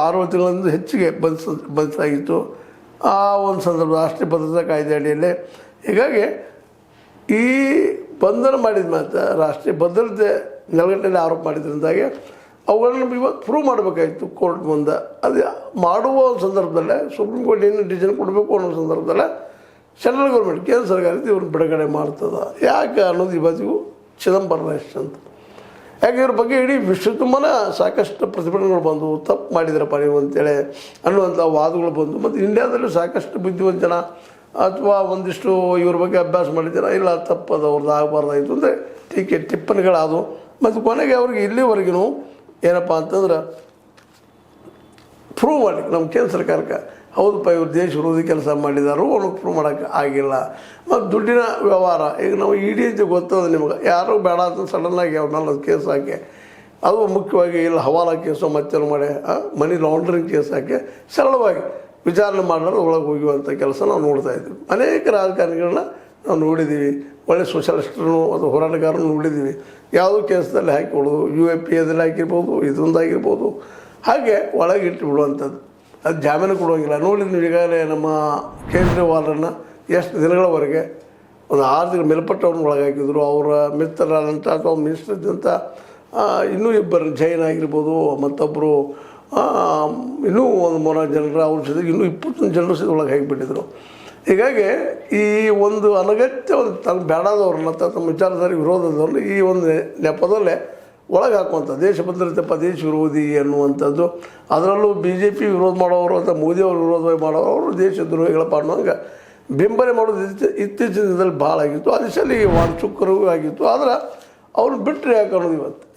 6 ತಿಂಗಳಿಂದ ಹೆಚ್ಚಿಗೆ ಬಂದಿತ್ತು ಆ ಒಂದು ಸಂದರ್ಭ ರಾಷ್ಟ್ರೀಯ ಭದ್ರತಾ ಕಾಯ್ದೆ ಅಡಿಯಲ್ಲೇ. ಹೀಗಾಗಿ ಈ ಬಂಧನ ಮಾಡಿದ ಮಾತ್ರ ರಾಷ್ಟ್ರೀಯ ಭದ್ರತೆ ನೆಲಗಟ್ಟಲೆ ಆರೋಪ ಮಾಡಿದ್ರಿಂದಾಗಿ ಅವುಗಳನ್ನು ಇವತ್ತು ಪ್ರೂವ್ ಮಾಡಬೇಕಾಗಿತ್ತು ಕೋರ್ಟ್ ಮುಂದೆ. ಅದು ಮಾಡುವ ಒಂದು ಸಂದರ್ಭದಲ್ಲೇ ಸುಪ್ರೀಂ ಕೋರ್ಟ್ ಏನು ಡಿಸಿಷನ್ ಕೊಡಬೇಕು ಅನ್ನೋ ಸಂದರ್ಭದಲ್ಲೇ ಸೆಂಟ್ರಲ್ ಗೌರ್ಮೆಂಟ್ ಕೇಂದ್ರ ಸರ್ಕಾರ ಇವ್ರನ್ನ ಬಿಡುಗಡೆ ಮಾಡ್ತದೆ. ಯಾಕೆ ಅನ್ನೋದು ಇವತ್ತಿಗೂ ಚಿದಂಬರ ಅಂತ. ಯಾಕೆ ಇವ್ರ ಬಗ್ಗೆ ಇಡೀ ವಿಶ್ವ ತುಂಬಾ ಸಾಕಷ್ಟು ಪ್ರತಿಭಟನೆಗಳು ಬಂದು ತಪ್ಪು ಮಾಡಿದ್ರಪ್ಪ ನೀವು ಅಂತೇಳಿ ಅನ್ನುವಂಥ ವಾದಗಳು ಬಂದು. ಮತ್ತು ಇಂಡಿಯಾದಲ್ಲೂ ಸಾಕಷ್ಟು ಬುದ್ಧಿವಂತ ಜನ ಅಥವಾ ಒಂದಿಷ್ಟು ಇವ್ರ ಬಗ್ಗೆ ಅಭ್ಯಾಸ ಮಾಡಿದ್ದೀರ, ಇಲ್ಲ ತಪ್ಪದು ಅವ್ರದ್ದು ಆಗಬಾರ್ದಾಯಿತು ಅಂದರೆ ಟಿಪ್ಪಣಿಗಳಾದವು. ಮತ್ತು ಕೊನೆಗೆ ಅವ್ರಿಗೆ ಇಲ್ಲಿವರೆಗೂ ಏನಪ್ಪ ಅಂತಂದ್ರೆ ಪ್ರೂವ್ ಮಾಡಲಿಕ್ಕೆ ನಮ್ಮ ಕೇಂದ್ರ ಸರ್ಕಾರಕ್ಕೆ ಹೌದಪ್ಪ ಇವ್ರು ದೇಶ ವಿರೋಧಿ ಕೆಲಸ ಮಾಡಿದಾರು ಅನ್ನೋದು ಪ್ರೂವ್ ಮಾಡೋಕ್ಕೆ ಆಗಿಲ್ಲ. ಮತ್ತು ದುಡ್ಡಿನ ವ್ಯವಹಾರ ಈಗ ನಾವು ಇಡಿ ಅಂತ ಗೊತ್ತದ ನಿಮ್ಗೆ, ಯಾರೂ ಬೇಡ ಅಂತ ಸಡನ್ನಾಗಿ ಅವ್ರ ಮೇಲೆ ಕೇಸ್ ಹಾಕಿ, ಅದು ಮುಖ್ಯವಾಗಿ ಇಲ್ಲ ಹವಾಲಾ ಕೇಸು ಮತ್ತೇನು ಮಾಡಿ ಮನಿ ಲಾಂಡ್ರಿಂಗ್ ಕೇಸ್ ಹಾಕಿ ಸರಳವಾಗಿ ವಿಚಾರಣೆ ಮಾಡೋದು ಒಳಗೆ ಹೋಗುವಂಥ ಕೆಲಸ ನಾವು ನೋಡ್ತಾ ಇದ್ದೀವಿ. ಅನೇಕ ರಾಜಕಾರಣಿಗಳನ್ನ ನಾವು ನೋಡಿದ್ದೀವಿ, ಒಳ್ಳೆ ಸೋಷಲಿಸ್ಟರು ಅಥವಾ ಹೋರಾಟಗಾರರು ನೋಡಿದ್ದೀವಿ. ಯಾವುದೋ ಕೇಸದಲ್ಲಿ ಹಾಕಿಬಿಡೋದು, UAP ಅದಲ್ಲಿ ಹಾಕಿರ್ಬೋದು, ಇದೊಂದಾಗಿರ್ಬೋದು, ಹಾಗೆ ಒಳಗಿಟ್ಟು ಬಿಡುವಂಥದ್ದು. ಅದು ಜಾಮೀನು ಕೊಡುವಂಗಿಲ್ಲ. ನೋಡಿದ್ವಿ ನೀವು ಈಗಾಗಲೇ ನಮ್ಮ ಕೇಜ್ರಿವಾಲ್ರನ್ನು ಎಷ್ಟು ದಿನಗಳವರೆಗೆ ಒಂದು 6 ತಿಂಗಳ ಮೇಲ್ಪಟ್ಟವ್ರನ್ನ ಒಳಗಾಕಿದ್ರು. ಅವರ ಮಿತ್ರರಾದಂಥ ಅಥವಾ ಮಿನಿಸ್ಟರ್ ಇದ್ದಂಥ ಇನ್ನೂ ಇಬ್ಬರು ಜೈನ್ ಆಗಿರ್ಬೋದು, ಮತ್ತೊಬ್ಬರು ಇನ್ನೂ ಒಂದು 3 ಜನರ ಅವ್ರ ಜೊತೆಗೆ ಇನ್ನೂ 21 ಜನರು ಸಹ ಒಳಗೆ ಹಾಕಿಬಿಟ್ಟಿದ್ರು. ಹೀಗಾಗಿ ಈ ಒಂದು ಅನಗತ್ಯ ಒಂದು ತಮ್ಮ ಬೇಡಾದವ್ರನ್ನ ತಮ್ಮ ವಿಚಾರಧಾರೆ ವಿರೋಧದವ್ರನ್ನ ಈ ಒಂದು ನೆಪದಲ್ಲೇ ಒಳಗೆ ಹಾಕುವಂಥ ದೇಶ ಭದ್ರತೆಪ್ಪ ದೇಶ ವಿರೋಧಿ ಅನ್ನುವಂಥದ್ದು. ಅದರಲ್ಲೂ BJP ವಿರೋಧ ಮಾಡೋರು ಅಥವಾ ಮೋದಿಯವರು ವಿರೋಧ ಮಾಡೋರು ಅವರು ದೇಶ ದ್ರೋಹಿಗಳಪ್ಪ ಅನ್ನೋಂಗೆ ಬಿಂಬನೆ ಮಾಡೋದು ಇತ್ತೀಚಿನ ದಿನದಲ್ಲಿ ಭಾಳ ಆಗಿತ್ತು. ಆ ದಿಶೆಯಲ್ಲಿ ವಾಂಚುಕರು ಆಗಿತ್ತು. ಆದರೆ ಅವ್ರು ಬಿಟ್ಟರೆ ಯಾಕೆ ಅನ್ನೋದು ಇವತ್ತು.